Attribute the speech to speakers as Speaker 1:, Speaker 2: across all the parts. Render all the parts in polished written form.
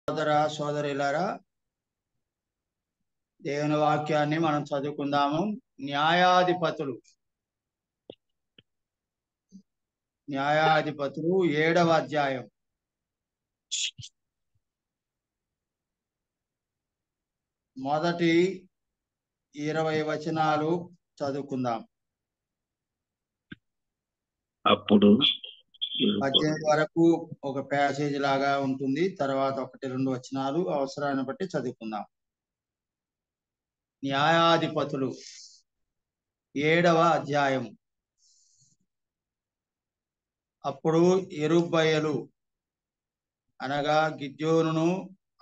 Speaker 1: సోదర సోదరులారా, దేవుని వాక్యాన్ని మనం చదువుకుందాము. న్యాయాధిపతులు 7వ అధ్యాయం మొదటి 20 వచనాలు చదువుకుందాం.
Speaker 2: అప్పుడు
Speaker 1: 18 వరకు ఒక ప్యాసేజ్ లాగా ఉంటుంది. తర్వాత 1-2 వచనాలు అవసరాన్ని బట్టి చదువుకుందాం. న్యాయాధిపతులు 7వ అధ్యాయం. అప్పుడు యెరుబ్బయలు అనగా గిద్యోనును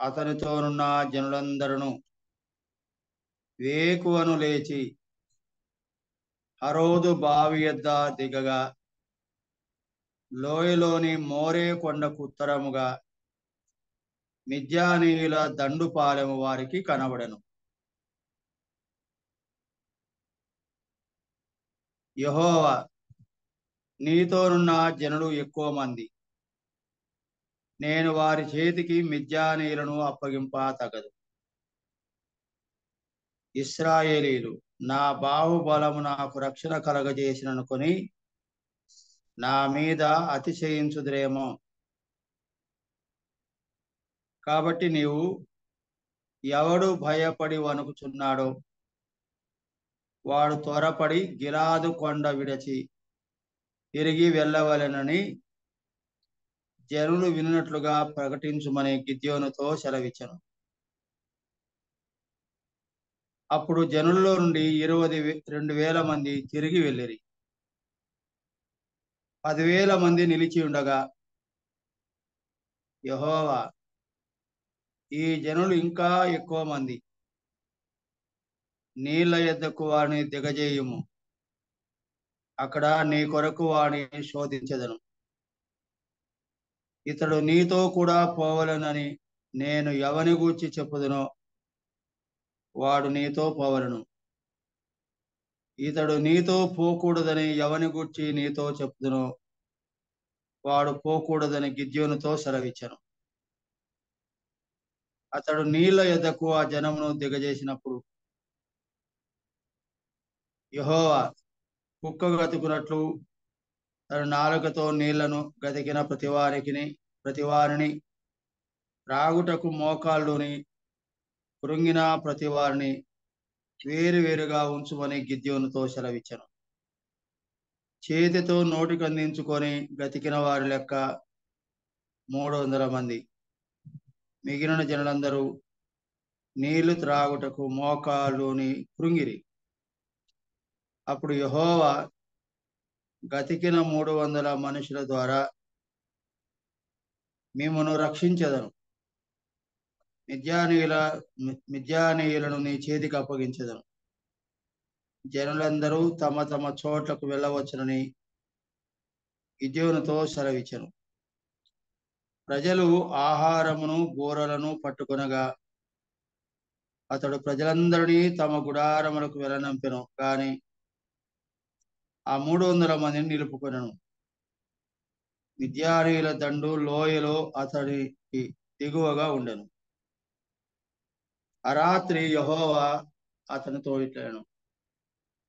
Speaker 1: అతనితోనున్న జనులందరూ వేకువను లేచి హరోదు బావి యొద్ద దిగగా లోయలోని మోరే కొండకు ఉత్తరముగా మిద్యానీయుల దండుపాలెము వారికి కనబడెను. యెహోవా, నీతోనున్న జనులు ఎక్కువ మంది, నేను వారి చేతికి మిద్యానీయులను అప్పగింప తగదు. ఇశ్రాయేలీలు నా బాహుబలము నాకు రక్షణ కలగజేసిననుకొని నా మీద అతిశయించుదురేమో. కాబట్టి నీవు ఎవడు భయపడి వణుకుచున్నాడో వాడు త్వరపడి గిలాదు కొండ విడచి తిరిగి వెళ్ళవలెనని జనులు వినున్నట్లుగా ప్రకటించుమని గిద్యోనుతో సెలవిచ్చెను. అప్పుడు జనుల్లో నుండి 22,000 మంది తిరిగి వెళ్ళిరి. 10,000 మంది నిలిచి ఉండగా, యెహోవా, ఈ జనులు ఇంకా ఎక్కువ మంది, నీళ్ల యొద్దకు వారిని దిగజేయుము, అక్కడ నీ కొరకు వారిని శోధించెదను. ఇతడు నీతో కూడా పోవలెనని నేను ఎవని గూర్చి చెప్పుదునో వాడు నీతో పోవలను. ఇతడు నీతో పోకూడదని ఎవని గూర్చి నీతో చెప్పుదునో వాడు పోకూడదని గిద్యోనుతో సెలవిచ్చెను. అతడు నీళ్ల యొద్దకు ఆ జనమును దిగజేసినప్పుడు యెహోవా కుక్క గతుకున్నట్లు తన నాలుకతో నీళ్లను గతికిన ప్రతివారిని రాగుటకు మోకాళ్ళుని కృంగిన ప్రతివారిని వేరువేరుగా ఉంచుమని గిద్యోనుతో సెలవిచ్చెను. చేతితో నోటికి అందించుకొని గతికిన వారి లెక్క 300 మంది. మిగిలిన జనులందరూ నీళ్లు త్రాగుటకు మోకాళ్ళుని కృంగిరి. అప్పుడు యెహోవా గతికిన 300 మనుషుల ద్వారా మిమ్మును రక్షించెదను. మిద్యానీయులను నీ చేతికి అప్పగించెదను. జనులందరూ తమ తమ చోట్లకు వెళ్ళవచ్చునని గిద్యోనుతో సెలవిచ్చెను. ప్రజలు ఆహారమును బూరలను పట్టుకొనగా అతడు ప్రజలందరినీ తమ గుడారములకు వెళ్ళనంపెను. గాని ఆ 300 మందిని నిలుపుకొనెను. మిద్యానీయుల దండు లోయలో అతడికి దిగువగా ఉండెను. ఆ రాత్రి యెహోవా అతనితో ఇట్లనెను,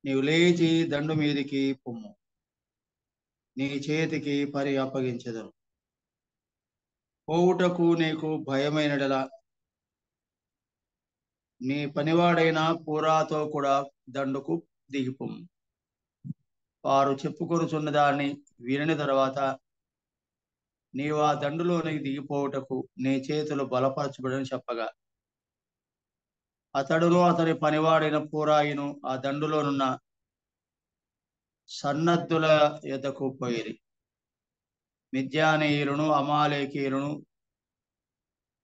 Speaker 1: నీవు లేచి దండు మీదికి పొమ్ము, నీ చేతికి పని అప్పగించెదను. పోవుటకు నీకు భయమైనడల నీ పనివాడైన పూరాతో కూడా దండుకు దిగిపోము. వారు చెప్పుకొనుచున్న దాన్ని వినిన తర్వాత నీవు ఆ దండులోనికి దిగిపోవుటకు నీ చేతులు బలపరచబడని చెప్పగా అతడును అతని పనివాడైన పూరాయిను ఆ దండులోనున్న సన్నద్ధుల యొద్దకు పోయిరి. మిద్యానీయులను అమాలేకీయులను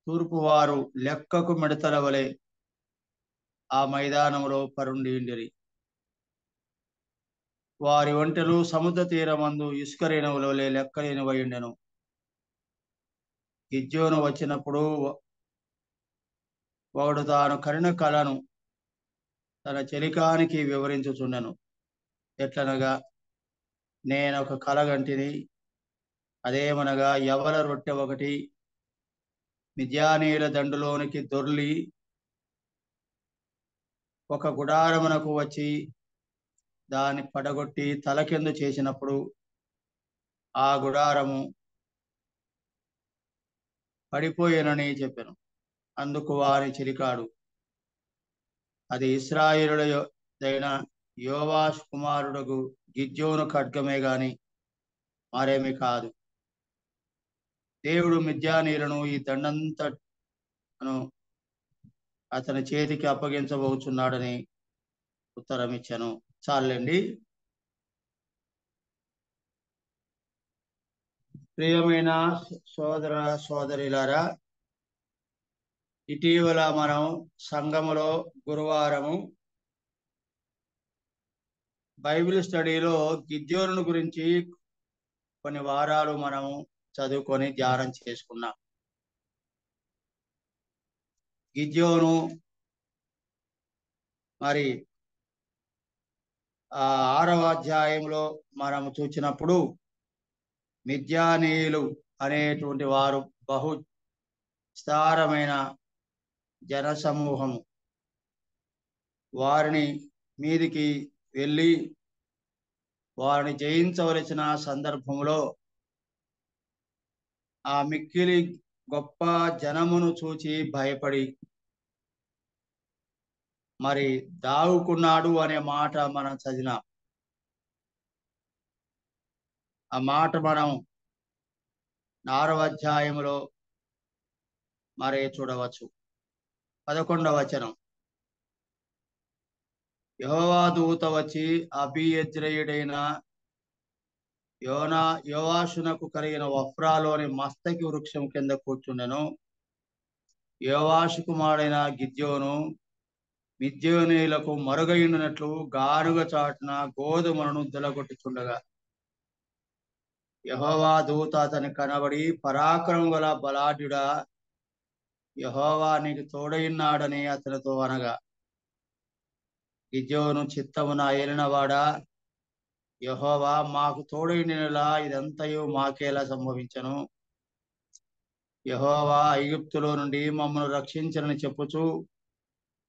Speaker 1: తూర్పు వారు లెక్కకు మిడతల వలె ఆ మైదానంలో పరుండిరి. వారి ఒంటెలు సముద్ర తీరమందు ఇసుక రేణువుల వలె లెక్కలేనివై ఉండెను. గిద్యోను వచ్చినప్పుడు వాడు తాను కరిన కలను తన చెలికానికి వివరించుచుండెను. ఎట్లనగా, నేనొక కల గంటిని, అదేమనగా యవల రొట్టె ఒకటి మిద్యానీయుల దండులోనికి దొర్లి ఒక గుడారమునకు వచ్చి దాన్ని పడగొట్టి తలకిందు చేసినప్పుడు ఆ గుడారము పడిపోయేనని చెప్పాను. అందుకు వారి చిలికాడు, అది ఇశ్రాయేలుడైన యోవాషు కుమారుడు గిద్యోను ఖడ్గమే గాని మరేమి కాదు. దేవుడు మిద్యానీయులను ఈ దండంతను అతని చేతికి అప్పగించబోచున్నాడని ఉత్తరం ఇచ్చాను. చాలండి. ప్రియమైన సోదర సోదరిలారా, ఇటీవల మనం సంఘములో గురువారము బైబిల్ స్టడీలో గిద్యోను గురించి కొన్ని వారాలు మనం చదువుకొని ధ్యానం చేసుకున్నాం. గిద్యోను మరి 6వ అధ్యాయంలో మనం చూసినప్పుడు మిద్యానీయులు అనేటువంటి వారు బహు విస్తారమైన జన సమూహము వారిని మీదికి వెళ్ళి వారిని జయించవలసిన సందర్భంలో ఆ మిక్కిలి గొప్ప జనమును చూచి భయపడి మరి దాగుకున్నాడు అనే మాట మనం చదివినాం. ఆ మాట మనం 6వ అధ్యాయంలో మరి చూడవచ్చు. 11వ వచనం, యెహోవా దూత వచ్చి అబీయెజ్రీయుడైన యోవాషునకు కలిగిన వఫ్రాలోని మస్తకి వృక్షం కింద కూర్చుండెను. యోవాషు కుమారుడైన గిద్యోను మిద్యానీయులకు మరుగైనట్లు గానుగ చాటున గోధుమలను దులగొట్టుచుండగా యెహోవా దూత అతని కనబడి, పరాక్రమం గల బలాఢ్యుడా, యెహోవా నీకు తోడైనాడని అతనితో అనగా, గిద్యోను చిత్తమున ఏలినవాడా, యెహోవా మాకు తోడైనలా ఇదంతయు మాకేలా సంభవించను? యెహోవా ఐగుప్తులో నుండి మమ్మల్ని రక్షించనని చెప్పుచు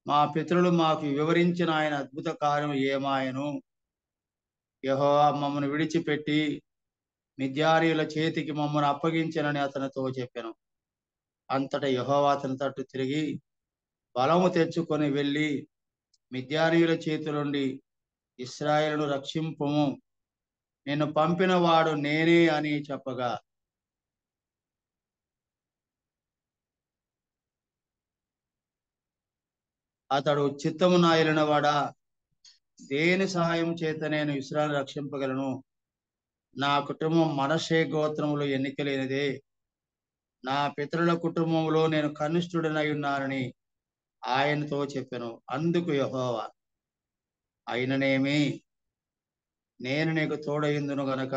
Speaker 1: మా పితరులు మాకు వివరించిన ఆయన అద్భుత కార్యం ఏమాయను? యెహోవా మమ్మల్ని విడిచిపెట్టి మిద్యానీయుల చేతికి మమ్మల్ని అప్పగించనని అతనితో చెప్పాను. అంతటా యెహోవా అతని తట్టు తిరిగి, బలము తెచ్చుకొని వెళ్ళి మిద్యానీయుల చేతి నుండి ఇశ్రాయేలును రక్షింపుము, నిన్ను పంపిన వాడు నేనే అని చెప్పగా, అతడు చిత్తమున ఏలినవాడా, దేని సహాయం చేత నేను ఇశ్రాయేలు రక్షింపగలను? నా కుటుంబం మనష్షే గోత్రములో ఎన్నికలేనిదే, నా పితరుల కుటుంబంలో నేను కనిష్ఠుడనై ఉన్నానని ఆయనతో చెప్పాను. అందుకు యెహోవా, అయిననేమి, నేను నీకు తోడయిందును గనక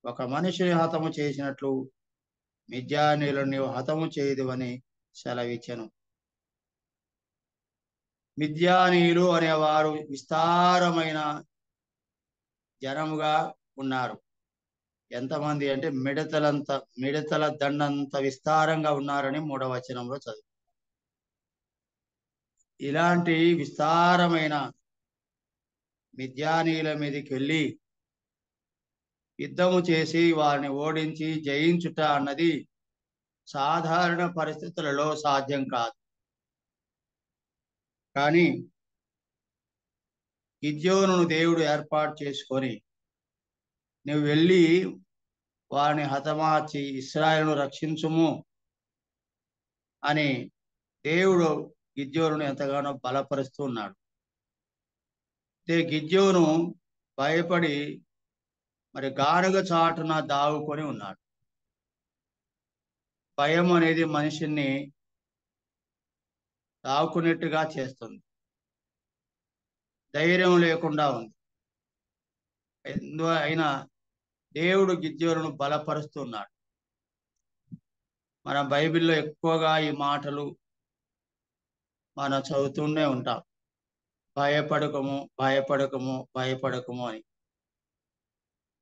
Speaker 1: ఒక మనిషిని హతము చేసినట్లు మిద్యానీయులను నీవు హతము చేయదువని సెలవిచ్చెను. మిద్యానీయులు అనేవారు విస్తారమైన జనముగా ఉన్నారు. ఎంతమంది అంటే మిడతల దండంత విస్తారంగా ఉన్నారని 3వ వచనంలో చదువు. ఇలాంటి విస్తారమైన మిద్యానీయుల మీదకి వెళ్ళి యుద్ధము చేసి వారిని ఓడించి జయించుట అన్నది సాధారణ పరిస్థితులలో సాధ్యం కాదు. కానీ గిద్యోనును దేవుడు ఏర్పాటు చేసుకొని, నువ్వు వెళ్ళి వారిని హతమార్చి ఇశ్రాయేలును రక్షించుము అని దేవుడు గిద్యోనును ఎంతగానో బలపరుస్తూ ఉన్నాడు. గిద్యోను భయపడి మరి గానుగ చాటున దాగుకొని ఉన్నాడు. భయం అనేది మనిషిని దాక్కునేట్టుగా చేస్తుంది, ధైర్యం లేకుండా ఉంది. అయినా దేవుడు గిద్యోనును బలపరుస్తున్నాడు. మన బైబిల్లో ఎక్కువగా ఈ మాటలు మనం చదువుతూనే ఉంటాం, భయపడకము భయపడకము భయపడకము అని.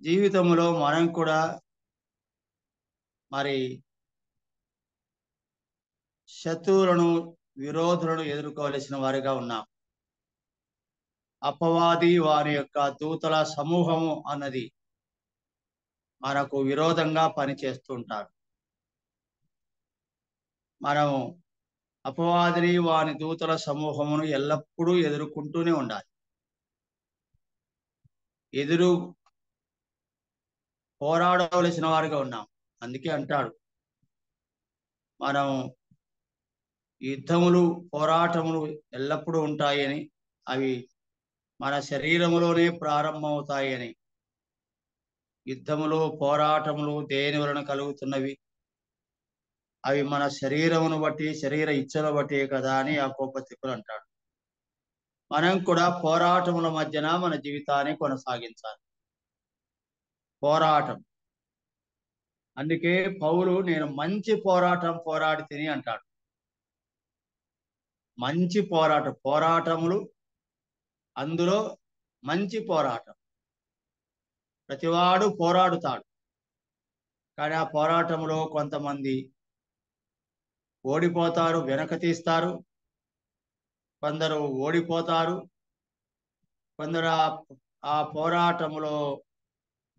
Speaker 1: జీవితంలో మనం కూడా మరి శత్రువులను, విరోధులను ఎదుర్కోవలసిన వారిగా ఉన్నాం. అపవాది వారి యొక్క దూతల సమూహము అన్నది మనకు విరోధంగా పనిచేస్తుంటారు. మనం అపవాదిని, వాని దూతల సమూహమును ఎల్లప్పుడూ ఎదుర్కొంటూనే ఉండాలి. ఎదురు పోరాడవలసిన వారిగా ఉన్నాం. అందుకే అంటాడు, మనం యుద్ధములు, పోరాటములు ఎల్లప్పుడూ ఉంటాయని, అవి మన శరీరములోనే ప్రారంభమవుతాయని. యుద్ధములు, పోరాటములు దేని వలన కలుగుతున్నవి? అవి మన శరీరమును బట్టి, శరీర ఇచ్చల బట్టి కదా అని యాకోబు పత్రికలో అంటాడు. మనం కూడా పోరాటముల మధ్యన మన జీవితాన్ని కొనసాగించాలి. పోరాటం. అందుకే పౌలు నేను మంచి పోరాటం పోరాడి తిని అంటాడు. మంచి పోరాటములు, అందులో మంచి పోరాటం. ప్రతివాడు పోరాడుతాడు, కానీ ఆ పోరాటంలో కొంతమంది ఓడిపోతారు, వెనక తీస్తారు. కొందరు ఓడిపోతారు, కొందరు ఆ పోరాటంలో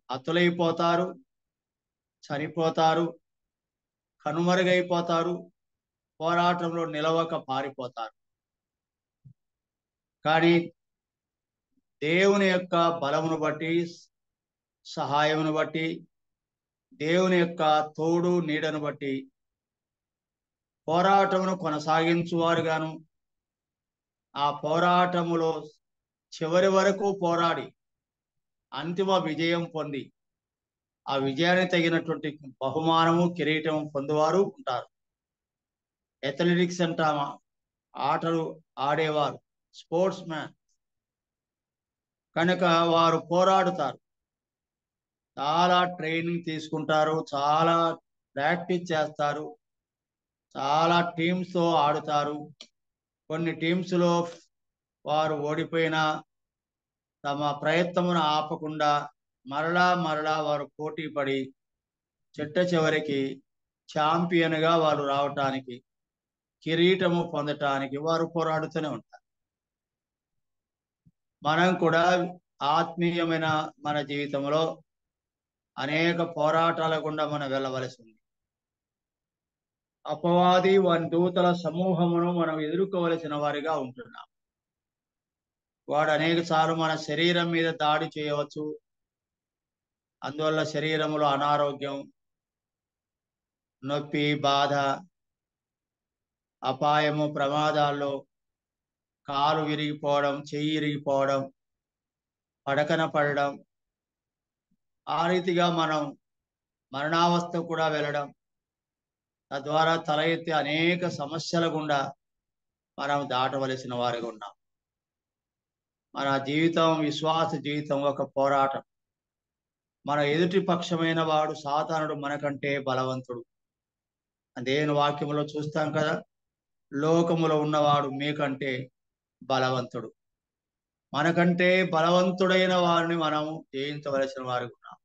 Speaker 1: హతులైపోతారు, చనిపోతారు, కనుమరుగైపోతారు, పోరాటంలో నిలవక పారిపోతారు. కానీ దేవుని యొక్క బలమును బట్టి, సహాయమును బట్టి, దేవుని యొక్క తోడు నీడను బట్టి పోరాటమును కొనసాగించువారుగాను, ఆ పోరాటములో చివరి వరకు పోరాడి అంతిమ విజయం పొంది ఆ విజయానికి తగినటువంటి బహుమానము, కిరీటము పొందువారు ఉంటారు. అథ్లెటిక్స్ అంటామా, ఆటలు ఆడేవారు, స్పోర్ట్స్ మ్యాన్. కనుక వారు పోరాడుతారు, చాలా ట్రైనింగ్ తీసుకుంటారు, చాలా ప్రాక్టీస్ చేస్తారు, చాలా టీమ్స్తో ఆడుతారు. కొన్ని టీమ్స్లో వారు ఓడిపోయినా తమ ప్రయత్నమును ఆపకుండా మరలా వారు పోటీ పడి చివరికి ఛాంపియన్గా వారు రావటానికి, కిరీటము పొందటానికి వారు పోరాడుతూనే ఉంటారు. మనం కూడా ఆత్మీయమైన మన జీవితంలో అనేక పోరాటాల గుండా మనం వెళ్ళవలసి ఉంది. అపవాది, వాని దూతల సమూహమును మనం ఎదుర్కోవలసిన వారిగా ఉంటున్నాం. వాడు అనేక సార్లు మన శరీరం మీద దాడి చేయవచ్చు. అందువల్ల శరీరములో అనారోగ్యం, నొప్పి, బాధ, అపాయము, ప్రమాదాల్లో కాలు విరిగిపోవడం, చెయ్యి ఇరిగిపోవడం, పడకన పడడం, ఆ రీతిగా మనం మరణావస్థ కూడా వెళ్ళడం, తద్వారా తల ఎత్తి అనేక సమస్యల గుండా మనం దాటవలసిన వారిగా ఉన్నాం. మన జీవితం, విశ్వాస జీవితం ఒక పోరాటం. మన ఎదుటి పక్షమైన వాడు సాతానుడు మనకంటే బలవంతుడు. దేవుని వాక్యంలో చూస్తాం కదా, లోకములో ఉన్నవాడు మీకంటే బలవంతుడు. మనకంటే బలవంతుడైన వారిని మనం జయించవలసిన వారు ఉన్నాం.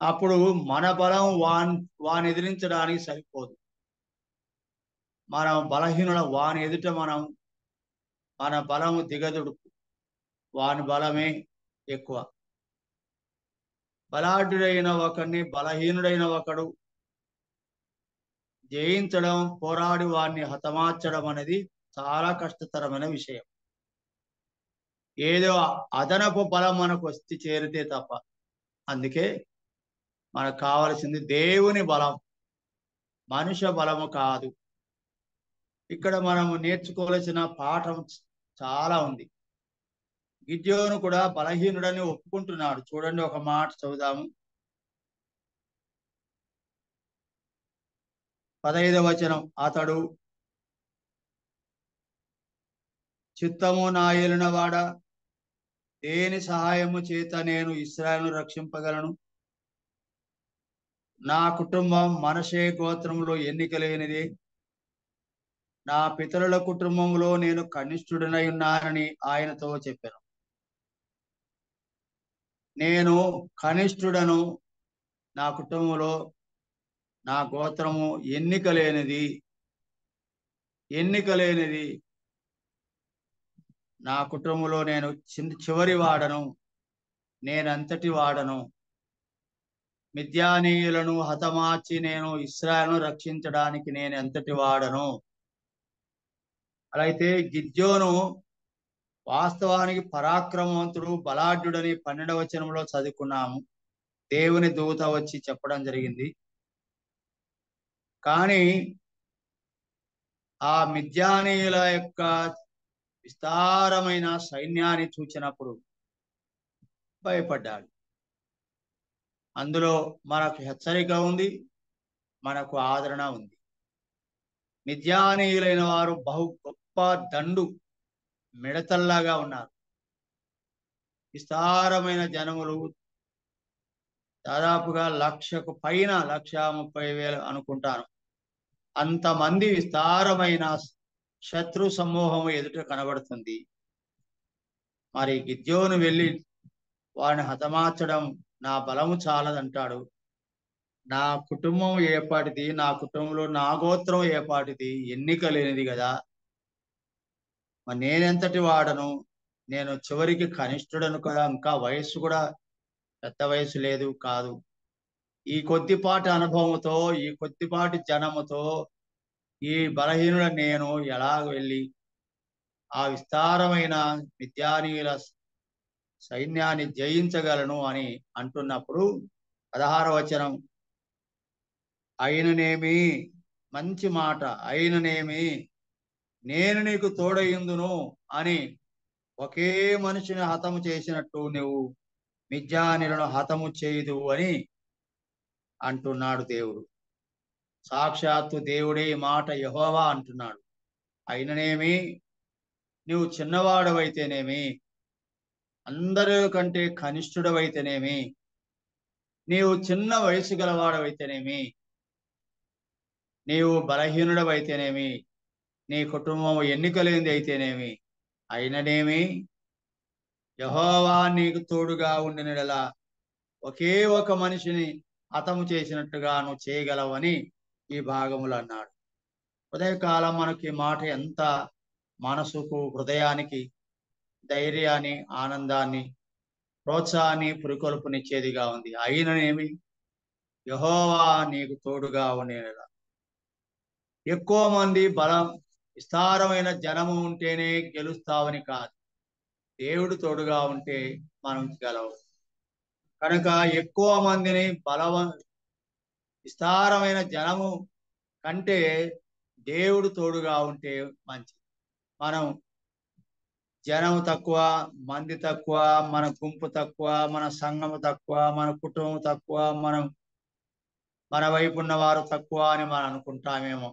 Speaker 1: అప్పుడు మన బలం వాని ఎదిరించడానికి సరిపోదు. మనం బలహీనుల వాని ఎదుట మన బలము దిగదుడుకు, వాని బలమే ఎక్కువ. బలాఢ్యుడైన ఒకడిని బలహీనుడైన ఒకడు జయించడం, పోరాడి వాడిని హతమార్చడం అనేది చాలా కష్టతరమైన విషయం. ఏదో అదనపు బలం మనకు వచ్చి చేరితే తప్ప. అందుకే మనకు కావలసింది దేవుని బలం, మనుష్య బలము కాదు. ఇక్కడ మనము నేర్చుకోవాల్సిన పాఠం చాలా ఉంది. గిద్యోను కూడా బలహీనుడని ఒప్పుకుంటున్నాడు. చూడండి, ఒక మాట చదువుదాము. 15వ వచనం. అతడు, చిత్తము నా ఏలినవాడా, దేని సహాయము చేత నేను ఇశ్రాయేలును రక్షింపగలను? నా కుటుంబం మనష్షే గోత్రంలో ఎన్నిక లేనిది. నా పితరుల కుటుంబంలో నేను కనిష్ఠుడనై ఉన్నానని ఆయనతో చెప్పాను. నేను కనిష్ఠుడను, నా కుటుంబంలో నా గోత్రము ఎన్నిక లేనిది. ఎన్నిక లేనిది, నా కుటుంబంలో నేను చివరి వాడను, నేనంతటి వాడను. మిద్యానీయులను హతమార్చి నేను ఇశ్రాయేలును రక్షించడానికి నేను ఎంతటి వాడను. అయితే గిద్యోను వాస్తవానికి పరాక్రమవంతుడు, బలాఢ్యుడని 12వ వచనంలో చదువుకున్నాము. దేవుని దూత వచ్చి చెప్పడం జరిగింది. కానీ ఆ మిద్యానీయుల యొక్క విస్తారమైన సైన్యాన్ని చూచినప్పుడు భయపడ్డాడు. అందులో మనకు హెచ్చరిక ఉంది, మనకు ఆదరణ ఉంది. మిద్యానీయులైన వారు బహు గొప్ప దండు మిడతల్లాగా ఉన్నారు. విస్తారమైన జనములు, దాదాపుగా 1,00,000కు పైన, 1,30,000 అనుకుంటాను. అంతమంది విస్తారమైన శత్రు సమూహము ఎదుట కనబడుతుంది. మరి గిద్యోను వెళ్ళి వాడిని హతమార్చడం నా బలము చాలదంటాడు. నా కుటుంబం ఏపాటిది, నా కుటుంబంలో నా గోత్రం ఏపాటిది, ఎన్నిక లేనిది కదా. మరి నేనెంతటి వాడను, నేను చివరికి కనిష్ఠుడను కదా, ఇంకా వయస్సు కూడా పెద్ద వయసు లేదు కాదు. ఈ కొద్దిపాటి అనుభవంతో, ఈ కొద్దిపాటి జనముతో, ఈ బలహీనుడ నేను ఎలా వెళ్ళి ఆ విస్తారమైన మిద్యానీయుల సైన్యాన్ని జయించగలను అని అంటున్నప్పుడు 16వ వచనం, అయిననేమి, మంచి మాట, అయిననేమి నేను నీకు తోడయిందును అని ఒకే మనిషిని హతము చేసినట్టు నువ్వు మిద్యానీయులను హతము చేయదు అని అంటున్నాడు దేవుడు. సాక్షాత్తు దేవుడే ఈ మాట యెహోవా అంటున్నాడు. అయిననేమి, నువ్వు చిన్నవాడవైతేనేమి, అందరికంటే కనిష్ఠుడవైతేనేమి, నీవు చిన్న వయసు గలవాడవైతేనేమి, నీవు బలహీనుడవైతేనేమి, నీ కుటుంబం ఎన్నిక లేనిది అయితేనేమి, అయిననేమి యెహోవా నీకు తోడుగా ఉండినలా ఒకే ఒక మనిషిని హతము చేసినట్టుగా నువ్వు చేయగలవని ఈ భాగములు అన్నాడు. ఉదయకాలం మనకి మాట ఎంత మనసుకు, హృదయానికి ధైర్యాన్ని, ఆనందాన్ని, ప్రోత్సాహాన్ని, పురికొల్పునిచ్చేదిగా ఉంది. అయిననేమి యెహోవా నీకు తోడుగా ఉండేలా. ఎక్కువ మంది బలం, విస్తారమైన జనము ఉంటేనే గెలుస్తావని కాదు, దేవుడు తోడుగా ఉంటే మనం గెలవు. కనుక ఎక్కువ మందిని విస్తారమైన జనము కంటే దేవుడు తోడుగా ఉంటే మంచిది. మనం జనం తక్కువ, మంది తక్కువ, మన గుంపు తక్కువ, మన సంఘము తక్కువ, మన కుటుంబం తక్కువ, మన వైపు ఉన్న వారు తక్కువ అని మనం అనుకుంటామేమో.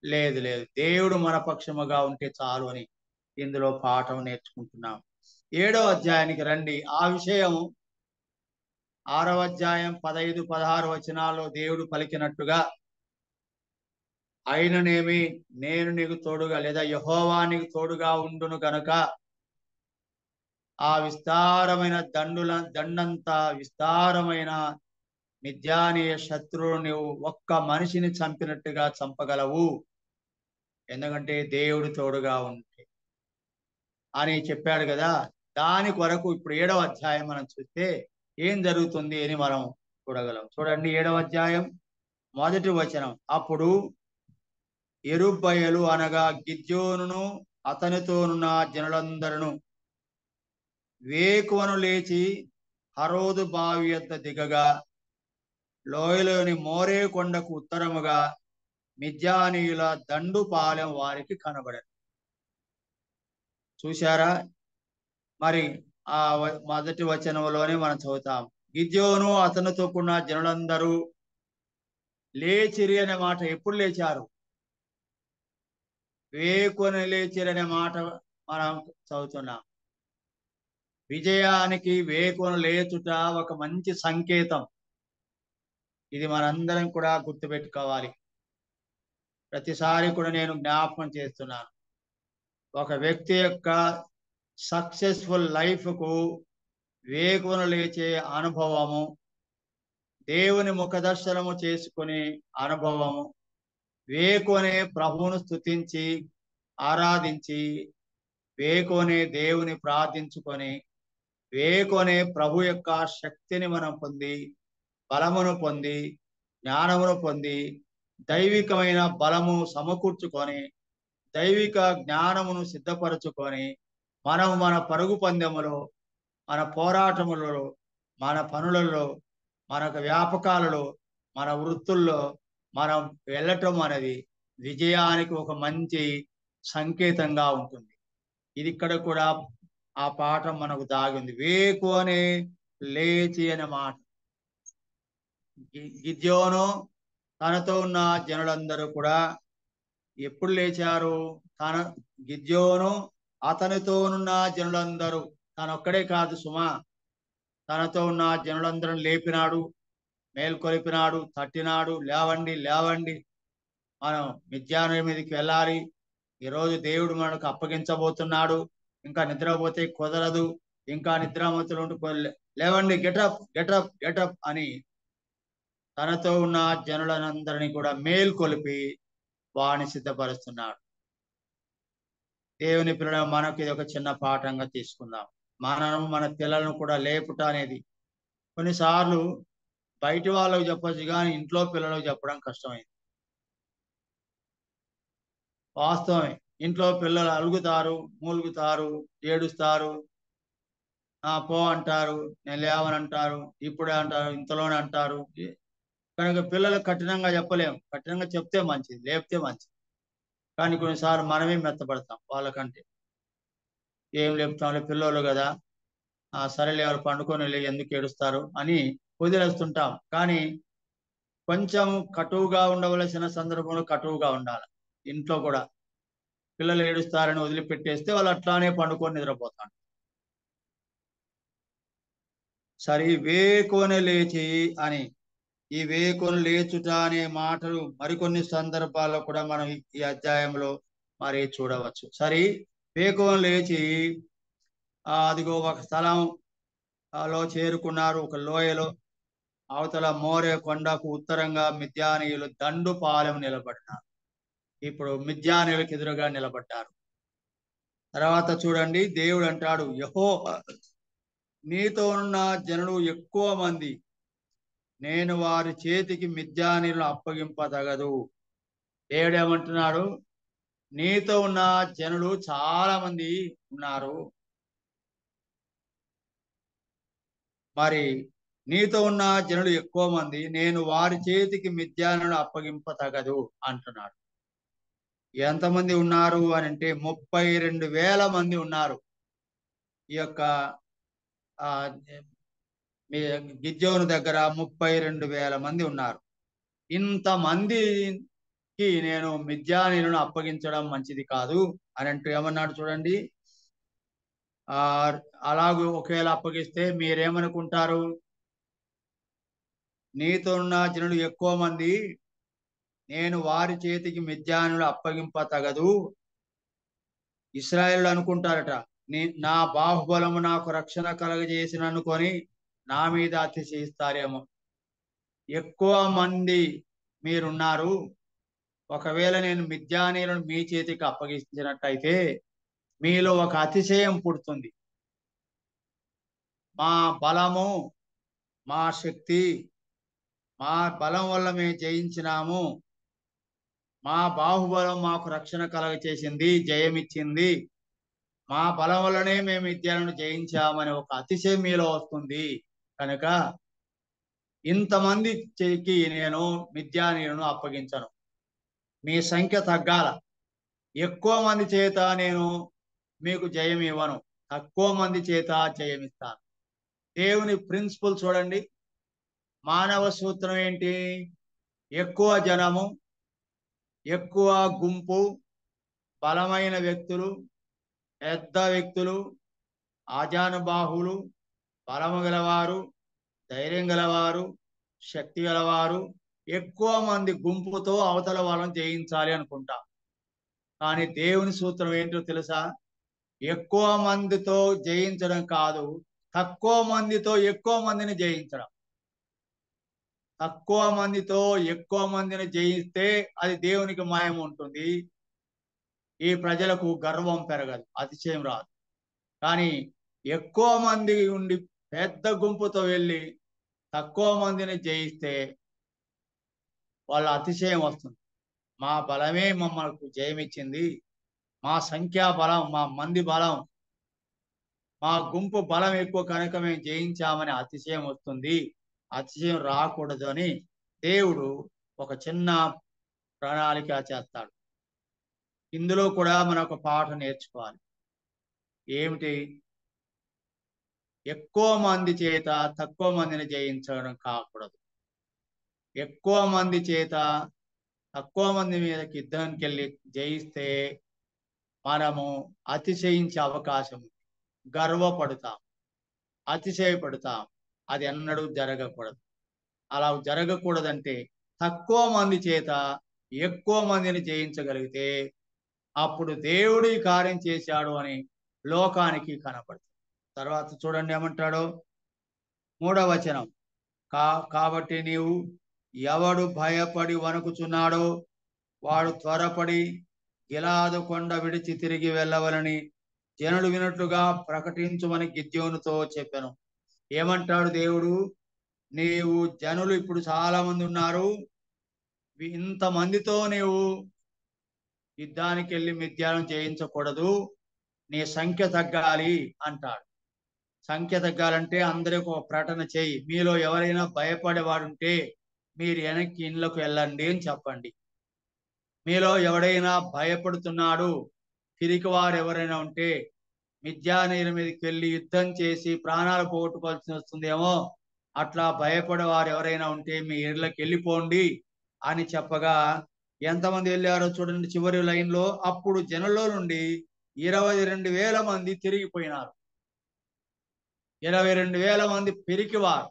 Speaker 1: లేదు లేదు, దేవుడు మన పక్షముగా ఉంటే చాలు అని ఇందులో పాఠం నేర్చుకుంటున్నాం. 7వ అధ్యాయానికి రండి. ఆ విషయం 6వ అధ్యాయం 15, 16 వచనాల్లో దేవుడు పలికినట్టుగా, అయిననేమి నేను నీకు తోడుగా, లేదా యెహోవా నీకు తోడుగా ఉండును గనుక ఆ విస్తారమైన దండంతా విస్తారమైన మిద్యానీయ శత్రువును నువ్వు ఒక్క మనిషిని చంపినట్టుగా చంపగలవు, ఎందుకంటే దేవుడు తోడుగా ఉంటే అని చెప్పాడు కదా. దాని కొరకు ఇప్పుడు 7వ అధ్యాయం మనం చూస్తే ఏం జరుగుతుంది అని మనం చూడగలం. చూడండి, 7వ అధ్యాయం 1వ వచనం. అప్పుడు యెరుబ్బయలు అనగా గిద్యోనును అతనితోనున్న జనులందరూ వేకువను లేచి హరోదు బావి యొద్ద దిగగా, లోయలోని మోరే కొండకు ఉత్తరముగా మిద్యానీయుల దండుపాలెం వారికి కనబడను. చూశారా? మరి ఆ 1వ వచనంలోనే మనం చదువుతాం, గిద్యోను అతనితో కూడిన జనులందరూ లేచిరి అనే మాట. ఎప్పుడు లేచారు? వేకువని లేచిరి అనే మాట మనం చదువుతున్నాం. విజయానికి వేకువను లేచుట ఒక మంచి సంకేతం. ఇది మనందరం కూడా గుర్తుపెట్టుకోవాలి. ప్రతిసారి కూడా నేను జ్ఞాపకం చేస్తున్నాను, ఒక వ్యక్తి యొక్క సక్సెస్ఫుల్ లైఫ్కు వేకువను లేచే అనుభవము, దేవుని ముఖదర్శనము చేసుకునే అనుభవము, వేకునే ప్రభువును స్తుతించి ఆరాధించి వేకునే దేవుని ప్రార్థించుకొని వేకునే ప్రభు యొక్క శక్తిని మనం పొంది బలమును పొంది జ్ఞానమును పొంది దైవికమైన బలము సమకూర్చుకొని దైవిక జ్ఞానమును సిద్ధపరచుకొని మనం మన పరుగు పందెములో మన పోరాటములలో మన పనులలో మనకు వ్యాపకాలలో మన వృత్తుల్లో మనం వెళ్ళటం అనేది విజయానికి ఒక మంచి సంకేతంగా ఉంటుంది. ఇది ఇక్కడ కూడా ఆ పాఠం మనకు దాగి ఉంది. వేకువనే లేచి అనే మాట. గిద్యోను తనతో ఉన్న జనులందరూ కూడా ఎప్పుడు లేచారు? గిద్యోను అతనితో ఉన్న జనులందరూ, తనొక్కడే కాదు సుమా, తనతో ఉన్న జనులందరూ లేపినాడు, మేల్కొలిపినాడు, తట్టినాడు, లేవండి లేవండి, మనం మిద్యాను మీదకి వెళ్ళాలి, ఈరోజు దేవుడు మనకు అప్పగించబోతున్నాడు, ఇంకా నిద్రపోతే కుదరదు, ఇంకా నిద్రామతులు ఉండి లేవండి, గెటప్ గెటప్ గెటప్ అని తనతో ఉన్న జనులందరినీ కూడా మేల్కొలిపి వాడిని సిద్ధపరుస్తున్నాడు. దేవుని పిల్లల మనకి ఇది ఒక చిన్న పాఠంగా తీసుకుందాం. మన పిల్లలను కూడా లేపుట అనేది కొన్నిసార్లు బయట వాళ్ళకు చెప్పచ్చు, కానీ ఇంట్లో పిల్లలకు చెప్పడం కష్టమైంది. వాస్తవమే. ఇంట్లో పిల్లలు అలుగుతారు, మూలుగుతారు, ఏడుస్తారు, పో అంటారు, నేను లేవని అంటారు, ఇప్పుడే అంటారు, ఇంతలోనే అంటారు. కనుక పిల్లలకు కఠినంగా చెప్పలేము. కఠినంగా చెప్తే మంచిది, లేపితే మంచిది. కానీ కొన్నిసార్లు మనమే మెత్తపడతాం వాళ్ళకంటే. ఏం లేపుతాంలే పిల్లోళ్ళు కదా, సరేలే వాళ్ళు పండుకొని ఎందుకు ఏడుస్తారు అని వదిలేస్తుంటాం. కానీ కొంచెం కటువుగా ఉండవలసిన సందర్భంలో కటువుగా ఉండాలి. ఇంట్లో కూడా పిల్లలు ఏడుస్తారని వదిలిపెట్టేస్తే వాళ్ళు అట్లానే పండుకొని నిద్రపోతారు. సరే, వేకువనే లేచి అని, ఈ వేకువని లేచుట అనే మాటలు మరికొన్ని సందర్భాల్లో కూడా మనం ఈ అధ్యాయంలో మరి చూడవచ్చు. సరే, వేకువని లేచి అదిగో ఒక స్థలంలో చేరుకున్నారు. ఒక లోయలో అవతల మోరే కొండకు ఉత్తరంగా మిద్యానీయులు దండుపాలెం నిలబడినారు. ఇప్పుడు మిద్యానీయులకు ఎదురుగా నిలబడ్డారు. తర్వాత చూడండి, దేవుడు అంటాడు, యెహోవా నీతో ఉన్న జనులు ఎక్కువ మంది, నేను వారి చేతికి మిద్యానీయులను అప్పగింపదగదు. దేవుడు ఏమంటున్నాడు? నీతో ఉన్న జనులు చాలా మంది ఉన్నారు, మరి నీతో ఉన్న జనులు ఎక్కువ మంది, నేను వారి చేతికి మిద్యానులను అప్పగింపతగదు అంటున్నాడు. ఎంతమంది ఉన్నారు అని అంటే 32,000 మంది ఉన్నారు. ఈ యొక్క గిద్యోను దగ్గర 32,000 మంది ఉన్నారు. ఇంతమందికి నేను మిద్యానీయులను అప్పగించడం మంచిది కాదు అని అంటూ ఏమన్నాడు చూడండి. అలాగూ ఒకవేళ అప్పగిస్తే మీరేమనుకుంటారు? నీతో ఉన్న జనులు ఎక్కువ మంది, నేను వారి చేతికి మిద్యానులు అప్పగింపతగదు. ఇశ్రాయేలు అనుకుంటారట, నా బాహుబలము నాకు రక్షణ కలగజేసిన అనుకొని నా మీద అతిశయిస్తారేమో. ఎక్కువ మంది మీరున్నారు, ఒకవేళ నేను మిద్యానీయులను మీ చేతికి అప్పగించినట్టయితే మీలో ఒక అతిశయం పుడుతుంది. మా బలము, మా శక్తి, మా బలం వల్ల మేము జయించినాము, మా బాహుబలం మాకు రక్షణ కలగచేసింది, జయమిచ్చింది, మా బలం వల్లనే మేము మిద్యాలను జయించామని ఒక అతిశయం మీలో వస్తుంది. కనుక ఇంతమంది చేతికి నేను మిద్యానీయులను అప్పగించను. మీ సంఖ్య తగ్గాల. ఎక్కువ మంది చేత నేను మీకు జయం ఇవ్వను, తక్కువ మంది చేత జయమిస్తాను. దేవుని ప్రిన్సిపల్ చూడండి. మానవ సూత్రం ఏంటి? ఎక్కువ జనము, ఎక్కువ గుంపు, బలమైన వ్యక్తులు, పెద్ద వ్యక్తులు, ఆజానుబాహులు, బలము గలవారు, ధైర్యం గలవారు, శక్తి గలవారు, ఎక్కువ మంది గుంపుతో అవతల వాళ్ళని జయించాలి అనుకుంటాం. కానీ దేవుని సూత్రం ఏంటో తెలుసా? ఎక్కువ మందితో జయించడం కాదు, తక్కువ మందితో ఎక్కువ మందిని జయించడం. తక్కువ మందితో ఎక్కువ మందిని జయిస్తే అది దేవునికి మహిమ ఉంటుంది. ఈ ప్రజలకు గర్వం పెరగదు, అతిశయం రాదు. కానీ ఎక్కువ మంది ఉండి పెద్ద గుంపుతో వెళ్ళి తక్కువ మందిని జయిస్తే వాళ్ళ అతిశయం వస్తుంది. మా బలమే మమ్మల్ని జయమిచ్చింది, మా సంఖ్యా బలం, మా మంది బలం, మా గుంపు బలం ఎక్కువ కనుక మేము జయించామని అతిశయం వస్తుంది. అతిశయం రాకూడదు అని దేవుడు ఒక చిన్న ప్రణాళిక చేస్తాడు. ఇందులో కూడా మనం ఒక పాఠ నేర్చుకోవాలి. ఏమిటి? ఎక్కువ మంది చేత తక్కువ మందిని జయించడం కాకూడదు. ఎక్కువ మంది చేత తక్కువ మంది మీదకి యుద్ధానికి వెళ్ళి జయిస్తే మనము అతిశయించే అవకాశం, గర్వపడతాం, అతిశయపడతాం. అది ఎన్నడూ జరగకూడదు. అలా జరగకూడదంటే తక్కువ మంది చేత ఎక్కువ మందిని జయించగలిగితే అప్పుడు దేవుడు ఈ కార్యం చేశాడు అని లోకానికి కనపడుతుంది. తర్వాత చూడండి ఏమంటాడో 3వ వచనం. కాబట్టి నీవు ఎవడు భయపడి వణుకుచున్నాడో వాడు త్వరపడి గిలాదు కొండ విడిచి తిరిగి వెళ్ళవలని జనులు వినట్లుగా ప్రకటించుమని గిద్యోనుతో చెప్పాను. ఏమంటాడు దేవుడు? నీవు జనులు ఇప్పుడు చాలా మంది ఉన్నారు, ఇంతమందితో నీవు యుద్ధానికి వెళ్ళి మిథ్యానం చేయించకూడదు, నీ సంఖ్య తగ్గాలి అంటాడు. సంఖ్య తగ్గాలంటే అందరికి ఒక ప్రకటన చేయి. మీలో ఎవరైనా భయపడేవాడుంటే మీరు వెనక్కి ఇళ్ళకు వెళ్ళండి అని చెప్పండి. మీలో ఎవడైనా భయపడుతున్నాడు, పిరికివారు ఎవరైనా ఉంటే మిథ్యానీయుల మీదకి వెళ్ళి యుద్ధం చేసి ప్రాణాలు పోగొట్టుకోవాల్సి వస్తుందేమో, అట్లా భయపడేవారు ఎవరైనా ఉంటే మీ ఇళ్ళకి వెళ్ళిపోండి అని చెప్పగా ఎంతమంది వెళ్ళారో చూడండి చివరి లైన్లో. అప్పుడు జనంలో నుండి 22,000 మంది తిరిగిపోయినారు. 22,000 మంది పిరికివారు.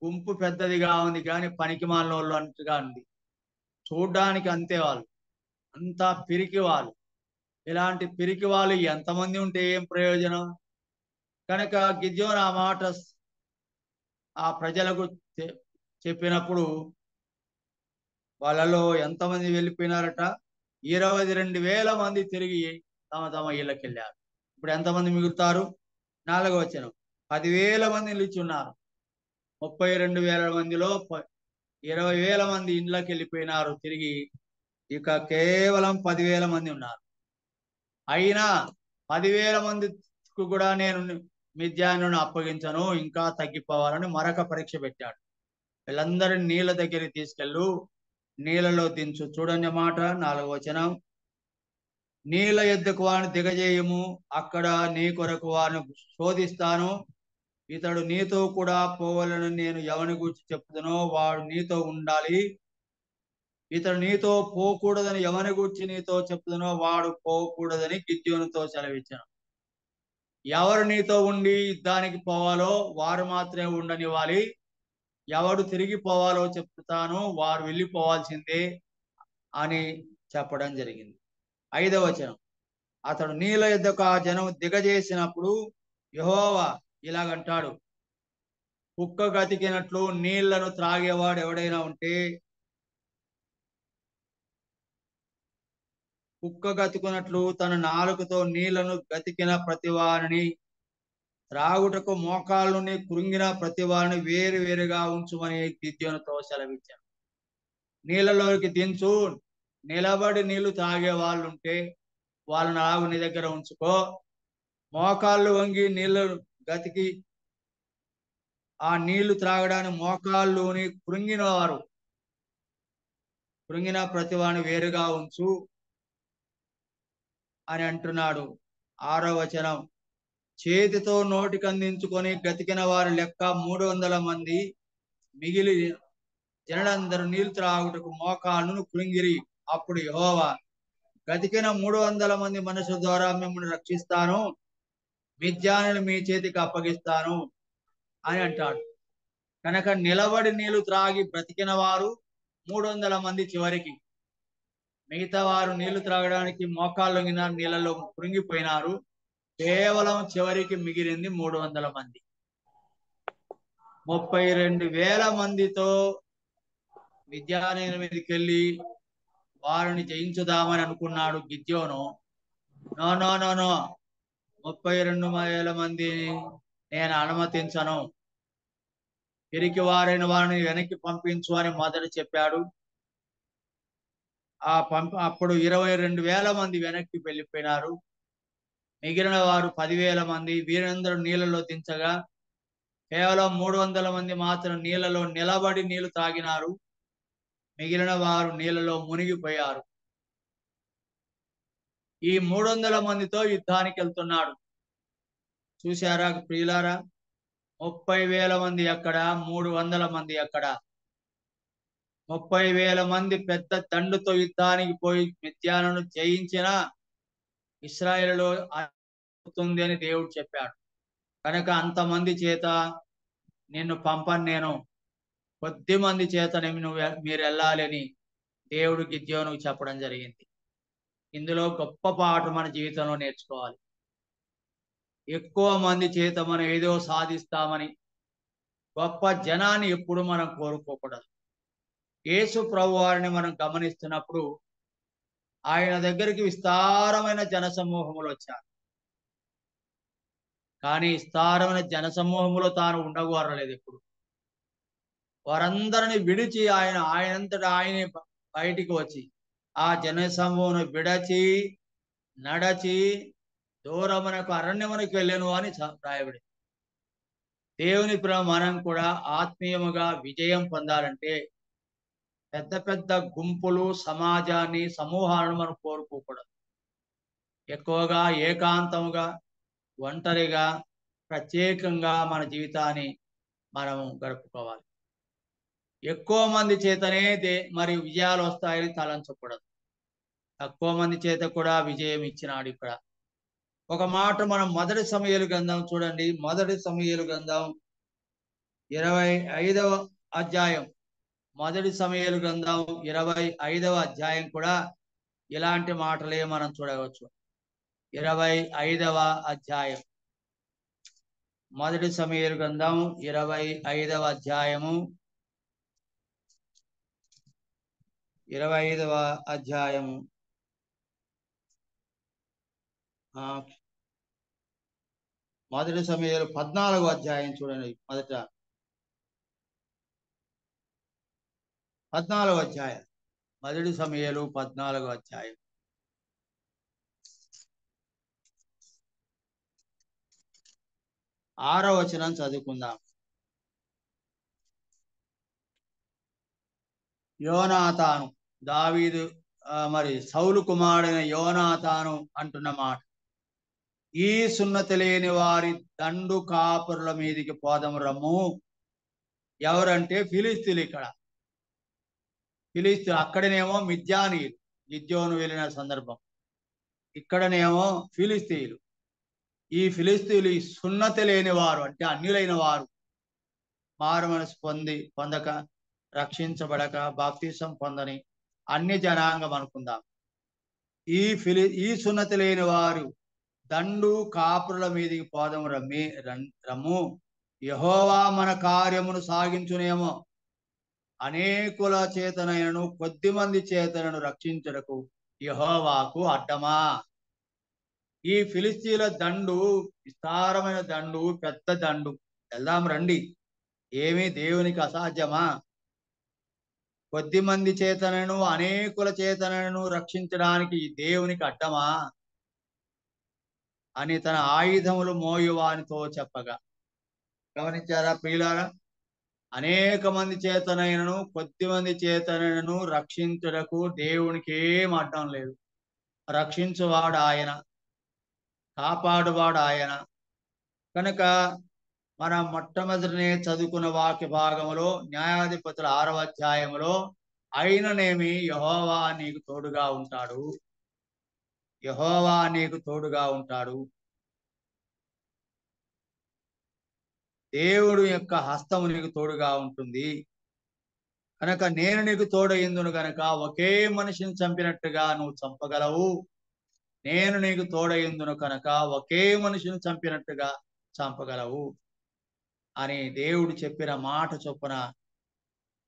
Speaker 1: గుంపు పెద్దదిగా ఉంది కానీ పనికిమాలిన వాళ్ళు అంతగా ఉంది. చూడ్డానికి అంతే, వాళ్ళు అంతా పిరికి వాళ్ళు. ఇలాంటి పిరికి వాళ్ళు ఎంతమంది ఉంటే ఏం ప్రయోజనం? కనుక గిద్యోను ఆ మాట ఆ ప్రజలకు చెప్పినప్పుడు వాళ్ళలో ఎంతమంది వెళ్ళిపోయినారట? 22,000 మంది తిరిగి తమ తమ ఇళ్ళకి వెళ్ళారు. ఇప్పుడు ఎంతమంది మిగులుతారు? 4వ వచనం. 10,000 మంది నిలిచి ఉన్నారు. 32,000 మందిలో 20,000 మంది ఇండ్లకి వెళ్ళిపోయినారు తిరిగి. ఇక కేవలం 10,000 మంది ఉన్నారు. అయినా 10,000 మందికి కూడా నేను మిథ్యానును అప్పగించను, ఇంకా తగ్గిపోవాలని మరొక పరీక్ష పెట్టాడు. వీళ్ళందరినీ నీళ్ళ దగ్గరికి తీసుకెళ్ళు, నీళ్ళలో దించు. చూడండి మాట 4వ వచనం. నీళ్ళ ఎద్దుకు వారిని దిగజేయము, అక్కడ నీ కొరకు వారిని శోధిస్తాను. ఇతడు నీతో కూడా పోవాలని నేను ఎవని గురించి చెప్తునో వాడు నీతో ఉండాలి. ఇతడు నీతో పోకూడదని ఎవని గురించి నీతో చెప్తునో వాడు పోకూడదని గిద్యోనుతో సెలవిచ్చాను. ఎవరు నీతో ఉండి యుద్ధానికి పోవాలో వారు మాత్రమే ఉండనివ్వాలి. ఎవడు తిరిగిపోవాలో చెప్తాను, వారు వెళ్ళిపోవాల్సిందే అని చెప్పడం జరిగింది. 5వ వచనం. అతడు నీళ్ళ యొద్దకు ఆ జనం దిగజేసినప్పుడు యెహోవా ఇలాగంటాడు, కుక్క గతికినట్లు నీళ్లను త్రాగేవాడు ఎవడైనా ఉంటే, కుక్క గతుకున్నట్లు తన నాలుకతో నీళ్లను గతికిన ప్రతివారిని, త్రాగుటకు మోకాళ్ళని కృంగిన ప్రతివారిని వేరు వేరుగా ఉంచుమని గిద్యోనుతో సెలవిచ్చాను. నీళ్ళలోకి దించు, నిలబడి నీళ్లు తాగే వాళ్ళు ఉంటే వాళ్ళని అలాగు నీ దగ్గర ఉంచుకో. మోకాళ్ళు వంగి నీళ్లు గతికి ఆ నీళ్లు త్రాగడానికి మోకాళ్ళుని కృంగిన ప్రతివాడిని వేరుగా ఉంచు అని అంటున్నాడు. 6వ వచనం. చేతితో నోటికి అందించుకొని గతికిన వారి లెక్క 300 మంది. మిగిలి జనులందరూ నీళ్లు త్రాగుటకు మోకాళ్ళను కృంగిరి. అప్పుడు యెహోవా, గతికిన 300 మంది మనుషుల ద్వారా మిమ్మల్ని రక్షిస్తాను, మిద్యానుని మీ చేతికి అప్పగిస్తాను అని అంటాడు. కనుక నిలబడి నీళ్లు త్రాగి బ్రతికిన వారు 300 మంది చివరికి. మిగతా వారు నీళ్లు త్రాగడానికి మోకాళ్ళు నీళ్ళలో కృంగిపోయినారు. కేవలం చివరికి మిగిలింది 300 మంది. 32,000 మందితో మిద్యానీయుల మీదకి వెళ్ళి వారిని జయించుదామని అనుకున్నాడు గిద్యోను. నో నో నో నో 32,000 మందిని నేను అనుమతించను, పిరికి వారైన వారిని వెనక్కి పంపించు అని మొదట చెప్పాడు. అప్పుడు 22,000 మంది వెనక్కి వెళ్ళిపోయినారు. మిగిలిన వారు 10,000 మంది వీరందరూ నీళ్ళలో దించగా కేవలం 300 మంది మాత్రం నీళ్ళలో నిలబడి నీళ్లు తాగినారు. మిగిలిన వారు నీళ్ళలో మునిగిపోయారు. ఈ 300 మందితో యుద్ధానికి వెళ్తున్నాడు. చూశారా ప్రియులారా? 30,000 మంది ఎక్కడ, 300 మంది ఎక్కడ? 30,000 మంది పెద్ద దండుతో యుద్ధానికి పోయి మిద్యానును జయించిన ఇశ్రాయేలులో అవుతుంది అని దేవుడు చెప్పాడు. కనుక అంతమంది చేత నిన్ను పంపను, నేను కొద్ది మంది చేత మీరు వెళ్ళాలి అని దేవుడు గిద్యోనుకు చెప్పడం జరిగింది. ఇందులో గొప్ప పాఠం మన జీవితంలో నేర్చుకోవాలి. ఎక్కువ మంది చేత మనం ఏదో సాధిస్తామని గొప్ప జనాన్ని ఎప్పుడు మనం కోరుకోకూడదు. యేసు ప్రభు వారిని మనం గమనిస్తున్నప్పుడు ఆయన దగ్గరికి విస్తారమైన జనసమూహములు వచ్చారు. కానీ విస్తారమైన జనసమూహములో తాను ఉండగోరలేదు. ఎప్పుడు వారందరిని విడిచి ఆయనంతటా ఆయనే బయటికి వచ్చి ఆ జనసమూహను విడచి నడచి దూరమునకు అరణ్యమునకు వెళ్ళను అని రాయబడి. దేవుని మనం కూడా ఆత్మీయముగా విజయం పొందాలంటే పెద్ద పెద్ద గుంపులు, సమాజాన్ని, సమూహాలను మనం కోరుకోకూడదు. ఎక్కువగా ఏకాంతముగా, ఒంటరిగా, ప్రత్యేకంగా మన జీవితాన్ని మనం గడుపుకోవాలి. ఎక్కువ మంది చేతనే మరి విజయాలు వస్తాయని తలంచకూడదు. తక్కువ మంది చేత కూడా విజయం ఇచ్చినాడు. ఇక్కడ ఒక మాట మనం మొదటి సమూయేలు గ్రంథం చూడండి. మొదటి సమూయేలు గ్రంథం 25వ అధ్యాయం. మొదటి సమూయేలు గ్రంథం 25వ అధ్యాయం కూడా ఇలాంటి మాటలే మనం చూడవచ్చు. 25వ అధ్యాయం, మొదటి సమూయేలు గ్రంథం 25వ అధ్యాయము, 25వ అధ్యాయము మొదటి సమూయేలు 14వ అధ్యాయం చూడండి. మొదట 14వ అధ్యాయం, మొదటి సమూయేలు 14వ అధ్యాయం. ఆరో వచనం చదువుకుందాం. యోనాతాను, దావీదు మరి సౌలు కుమారుడైన యోనాతాను అంటున్న మాట, ఈ సున్నతి లేని వారి దండు కాపురుల మీదికి పోదము రమ్ము. ఎవరంటే ఫిలిస్తీన్లు. ఇక్కడ ఫిలిస్తీన్లు, అక్కడనేమో మిద్యానీయులు, గిద్యోను వెళ్ళిన సందర్భం. ఇక్కడనేమో ఫిలిస్తీన్లు. ఈ ఫిలిస్తీన్లు ఈ సున్నతి లేని వారు అంటే అన్యులైన వారు, మారు మనసు పొందక, రక్షించబడక, బాప్తిసం పొందని అన్య జనాంగం అనుకుందాం. ఈ సున్నతి లేని వారు దండు కాపురుల మీదికి పోదము రమ్ము. యెహోవా మన కార్యమును సాగించునేమో. అనేకుల చేతనైనను కొద్ది మంది చేతనను రక్షించుటకు యెహోవాకు అడ్డమా. ఈ ఫిలిస్తీన్ల దండు విస్తారమైన దండు, పెద్ద దండు. వెళ్దాం రండి. ఏమీ దేవునికి అసాధ్యమా? కొద్ది మంది చేతనను అనేకుల చేతనను రక్షించడానికి దేవునికి అడ్డమా అని తన ఆయుధములు మోయువానితో చెప్పగా. గమనించారా ప్రియులారా? అనేక మంది చేతనైనను కొద్ది మంది చేతనైనను రక్షించుటకు దేవునికి ఏం అడ్డం లేదు. రక్షించువాడు ఆయన, కాపాడువాడు ఆయన. కనుక మనం మొట్టమొదటినే చదువుకున్న వాక్య భాగంలో న్యాయాధిపతుల 6వ అధ్యాయంలో, అయిననేమి యెహోవా నీకు తోడుగా ఉంటాడు, యెహోవా నీకు తోడుగా ఉంటాడు. దేవుడు యొక్క హస్తము నీకు తోడుగా ఉంటుంది. కనుక నేను నీకు తోడయిందును కనుక ఒకే మనిషిని చంపినట్టుగా నువ్వు చంపగలవు. నేను నీకు తోడయిందును కనుక ఒకే మనిషిని చంపినట్టుగా చంపగలవు అని దేవుడు చెప్పిన మాట చొప్పున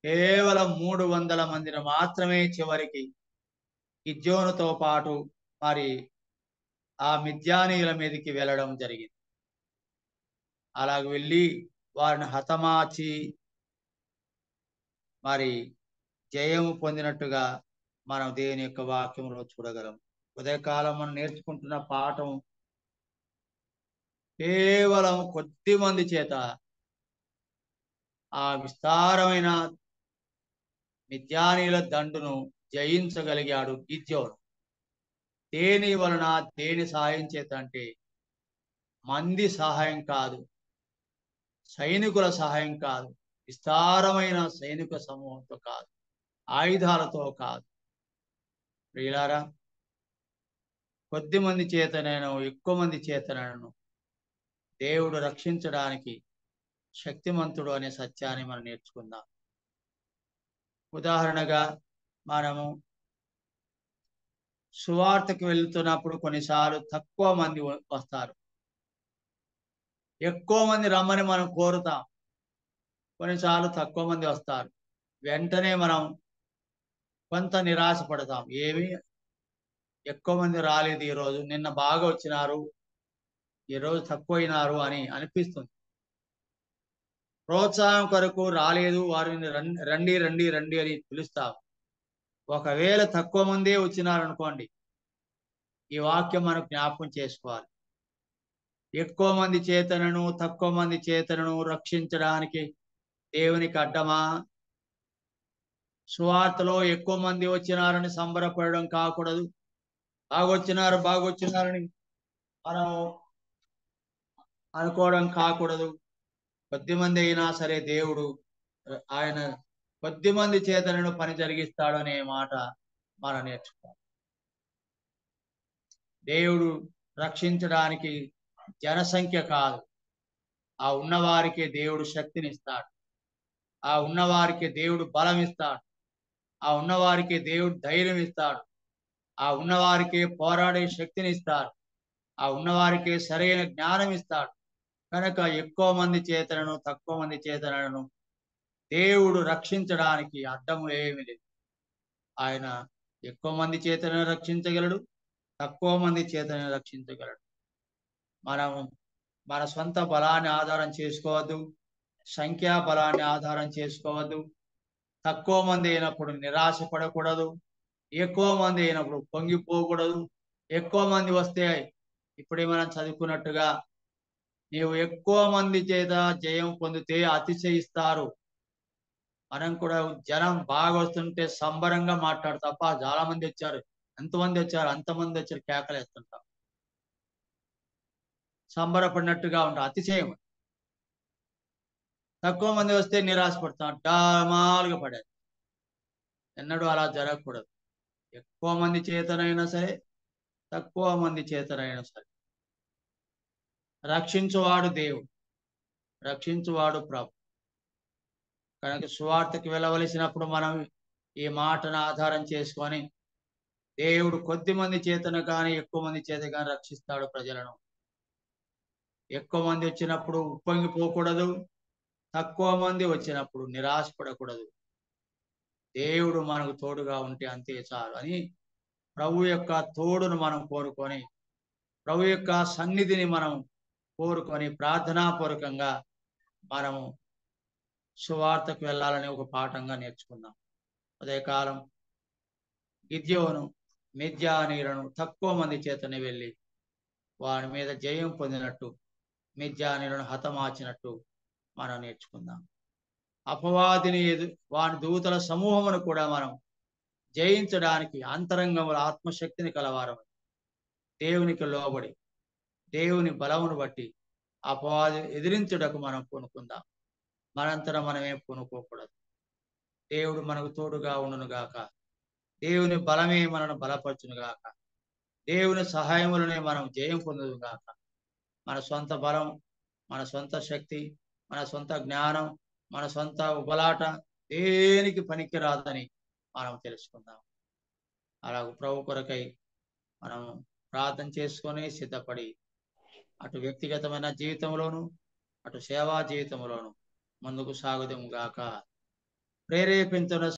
Speaker 1: కేవలం 300 మందిని మాత్రమే చివరికి గిద్యోనుతో పాటు మరి ఆ మిద్యానీయుల మీదకి వెళ్ళడం జరిగింది. అలాగ వెళ్ళి వారిని హతమార్చి మరి జయము పొందినట్టుగా మనం దేవుని యొక్క వాక్యంలో చూడగలం. ఉదయకాలం మనం నేర్చుకుంటున్న పాఠం కేవలం కొద్ది మంది చేత ఆ విస్తారమైన మిద్యానీయుల దండును జయించగలిగాడు గిద్యోను. దేని వలన, దేని సహాయం చేత అంటే మంది సహాయం కాదు, సైనికుల సహాయం కాదు, విస్తారమైన సైనిక సమూహంతో కాదు, ఆయుధాలతో కాదు. ప్రియులారా, కొద్ది మంది చేతనైనా ఎక్కువ మంది చేతనైనా దేవుడు రక్షించడానికి శక్తిమంతుడు అనే సత్యాన్ని మనం నేర్చుకుందాం. ఉదాహరణగా మనము సువార్తకు వెళ్తున్నప్పుడు కొన్నిసార్లు తక్కువ మంది వస్తారు, ఎక్కువ మంది రమ్మని మనం కోరుతాం, కొన్నిసార్లు తక్కువ మంది వస్తారు. వెంటనే మనం కొంత నిరాశ పడతాం. ఏమి ఎక్కువ మంది రాలేదు ఈరోజు, నిన్న బాగా వచ్చినారు, ఈరోజు తక్కువైనారు అని అనిపిస్తుంది. ప్రోత్సాహం కొరకు రాలేదు వారిని రండి రండి రండి అని పిలుస్తాం. ఒకవేళ తక్కువ మందే వచ్చినారనుకోండి, ఈ వాక్యం మనం జ్ఞాపకం చేసుకోవాలి. ఎక్కువ మంది చేతనను తక్కువ మంది చేతనను రక్షించడానికి దేవునికి అడ్డమా? సువార్తలో ఎక్కువ మంది వచ్చినారని సంబరపడడం కాకూడదు. బాగొచ్చినారని మనం అనుకోవడం కాకూడదు. కొద్ది మంది అయినా సరే దేవుడు ఆయన కొద్ది మంది చేతనను పని జరిగిస్తాడు అనే మాట మనం నేర్చుకోవాలి. దేవుడు రక్షించడానికి జనసంఖ్య కాదు, ఆ ఉన్నవారికి దేవుడు శక్తినిస్తాడు, ఆ ఉన్నవారికి దేవుడు బలం ఇస్తాడు, ఆ ఉన్నవారికి దేవుడు ధైర్యం ఇస్తాడు, ఆ ఉన్నవారికి పోరాడే శక్తిని ఇస్తాడు, ఆ ఉన్నవారికి సరైన జ్ఞానం ఇస్తాడు. కనుక ఎక్కువ మంది చేతనను తక్కువ మంది చేతనను దేవుడు రక్షించడానికి అడ్డం ఏమి లేదు. ఆయన ఎక్కువ మంది చేతనను రక్షించగలడు, తక్కువ మంది చేతనను రక్షించగలడు. మనం మన సొంత బలాన్ని ఆధారం చేసుకోవద్దు, సంఖ్యా బలాన్ని ఆధారం చేసుకోవద్దు. తక్కువ మంది అయినప్పుడు నిరాశ పడకూడదు, ఎక్కువ మంది అయినప్పుడు పొంగిపోకూడదు. ఎక్కువ మంది వస్తే ఇప్పుడే మనం చదువుకున్నట్టుగా నీవు ఎక్కువ మంది చేత జయం పొందితే అతిశయిస్తారు. మనం కూడా జనం బాగా వస్తుంటే సంబరంగా మాట్లాడు తప్ప చాలా మంది వచ్చారు, ఎంతమంది వచ్చారు, అంతమంది వచ్చారు కేకలేస్తుంటాం, సంబరపడినట్టుగా ఉంటాం, అతిశయం. తక్కువ మంది వస్తే నిరాశపడతాం, డామాలుగా పడేది. ఎన్నడూ అలా జరగకూడదు. ఎక్కువ మంది చేతనైనా సరే, తక్కువ మంది చేతనైనా సరే రక్షించువాడు దేవుడు, రక్షించువాడు ప్రభు. కనుక సువార్తకి వెళ్ళవలసినప్పుడు మనం ఈ మాటను ఆధారం చేసుకొని దేవుడు కొద్ది మంది చేతను కానీ ఎక్కువ మంది చేత కానీ రక్షిస్తాడు ప్రజలను. ఎక్కువ మంది వచ్చినప్పుడు ఉప్పొంగిపోకూడదు, తక్కువ మంది వచ్చినప్పుడు నిరాశపడకూడదు. దేవుడు మనకు తోడుగా ఉంటే అంతే చాలు అని ప్రభు యొక్క తోడును మనం కోరుకొని, ప్రభు యొక్క సన్నిధిని మనం కోరుకొని ప్రార్థనాపూర్వకంగా మనము సువార్తకు వెళ్ళాలని ఒక పాఠంగా నేర్చుకుందాం. ఉదయకాలం గిద్యోను మిద్యానీయులను తక్కువ మంది చేతనే వెళ్ళి వారి మీద జయం పొందినట్టు, మిద్యానీయులను హతమార్చినట్టు మనం నేర్చుకుందాం. అపవాదిని వాని దూతల సమూహమును కూడా మనం జయించడానికి అంతరంగముల ఆత్మశక్తిని కలవారం దేవునికి లోబడి దేవుని బలమును బట్టి అపవాది ఎదిరించుటకు మనం పూనుకుందాం. మనంతరం మనమే పూనుకోకూడదు. దేవుడు మనకు తోడుగా ఉండును గాక. దేవుని బలమే మనను బలపరచును గాక. దేవుని సహాయములనే మనం జయం పొందుదు గాక. మన సొంత బలం, మన సొంత శక్తి, మన సొంత జ్ఞానం, మన సొంత ఉబలాట దేనికి పనికి రాదని మనం తెలుసుకుందాం. అలాగ ప్రభు కొరకై మనం ప్రార్థన చేసుకొని సిద్ధపడి అటు వ్యక్తిగతమైన జీవితంలోను, అటు సేవా జీవితంలోను ముందుకు సాగుదాం గాక. ప్రేరేపించడం